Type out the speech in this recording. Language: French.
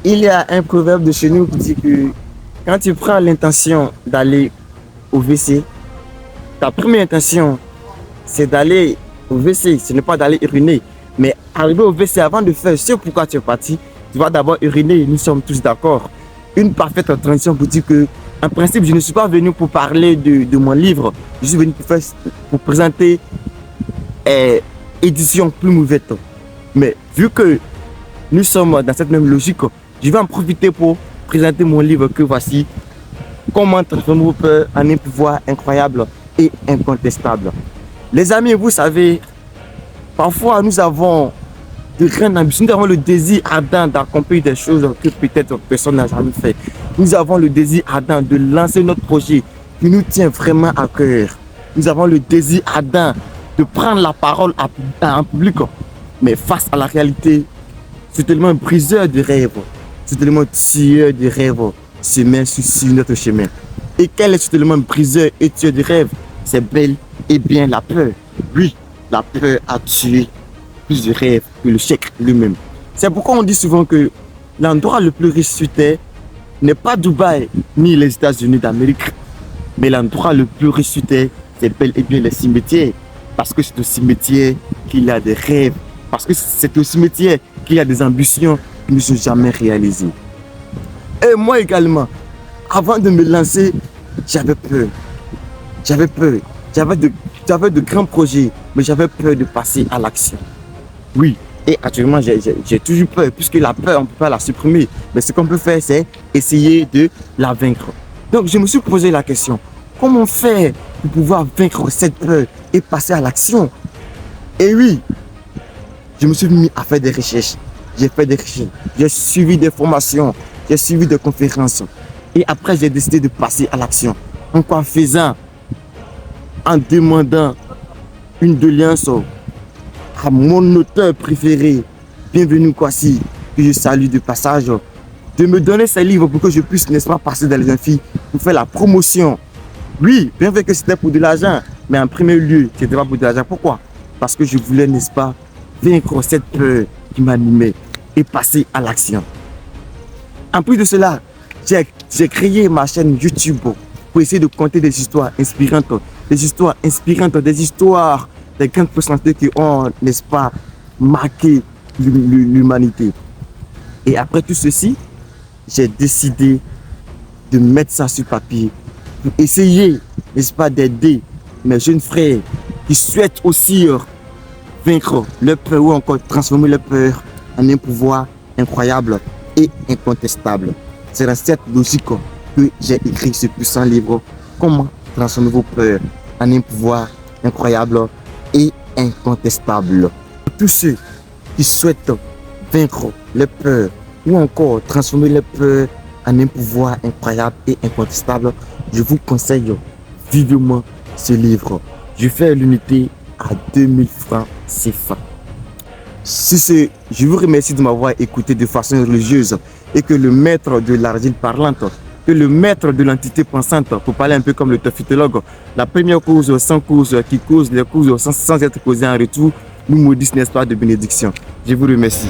Il y a un proverbe de chez nous qui dit que quand tu prends l'intention d'aller au WC, ta première intention, c'est d'aller au WC, ce n'est pas d'aller uriner. Mais arriver au WC avant de faire ce pourquoi tu es parti, tu vas d'abord uriner, nous sommes tous d'accord. Une parfaite transition pour dire que, en principe, je ne suis pas venu pour parler de mon livre, je suis venu pour présenter édition plus mauvaise. Mais vu que nous sommes dans cette même logique, je vais en profiter pour présenter mon livre que voici, Comment transformer vos peurs en un pouvoir incroyable et incontestable. Les amis, vous savez, parfois nous avons de grandes ambitions, nous avons le désir ardent d'accomplir des choses que peut-être personne n'a jamais fait. Nous avons le désir ardent de lancer notre projet qui nous tient vraiment à cœur. Nous avons le désir ardent de prendre la parole en public. Mais face à la réalité, c'est tellement un briseur de rêves, c'est tellement un tueur de rêves se met sur notre chemin. Et quel est ce tellement briseur et tueur de rêves? C'est bel et bien la peur. Oui, la peur a tué plus de rêves que le chèque lui-même. C'est pourquoi on dit souvent que l'endroit le plus riche sur terre n'est pas Dubaï ni les États-Unis d'Amérique, mais l'endroit le plus riche sur terre, c'est bel et bien les cimetières. Parce que c'est au cimetière qu'il y a des rêves. Parce que c'est au cimetière qu'il y a des ambitions qui ne sont jamais réalisées. Et moi également, avant de me lancer, j'avais peur. J'avais peur. J'avais de grands projets, mais j'avais peur de passer à l'action. Oui, et actuellement, j'ai toujours peur, puisque la peur, on ne peut pas la supprimer. Mais ce qu'on peut faire, c'est essayer de la vaincre. Donc, je me suis posé la question, comment faire pour pouvoir vaincre cette peur et passer à l'action? Et oui, je me suis mis à faire des recherches. J'ai fait des recherches, j'ai suivi des formations, j'ai suivi des conférences. Et après, j'ai décidé de passer à l'action. En quoi faisant? En demandant une doléance à mon auteur préféré, Bienvenue Kwasi, que je salue de passage, de me donner ses livres pour que je puisse, n'est-ce pas, passer dans les Amphis pour faire la promotion. Oui, bien vrai que c'était pour de l'argent, mais en premier lieu, c'était pas pour de l'argent. Pourquoi? Parce que je voulais, n'est-ce pas, vaincre cette peur qui m'animait et passer à l'action. En plus de cela, j'ai créé ma chaîne YouTube pour essayer de conter des histoires inspirantes, des histoires des grandes personnalités qui ont, n'est-ce pas, marqué l'humanité. Et après tout ceci, j'ai décidé de mettre ça sur papier pour essayer, n'est-ce pas, d'aider mes jeunes frères qui souhaitent aussi vaincre leur peur ou encore transformer leur peur en un pouvoir incroyable et incontestable. C'est dans cette logique que j'ai écrit ce puissant livre, Comment transformer vos peurs en un pouvoir incroyable et incontestable. Pour tous ceux qui souhaitent vaincre les peurs ou encore transformer les peurs en un pouvoir incroyable et incontestable, je vous conseille vivement ce livre. Je fais l'unité à 2000 francs CFA. Sur ce, je vous remercie de m'avoir écouté de façon religieuse et que le maître de l'argile parlante, que le maître de l'entité pensante, pour parler un peu comme le tophytologue, la première cause sans cause qui cause les causes sans être causées en retour, nous maudissent, n'est-ce pas, de bénédiction. Je vous remercie.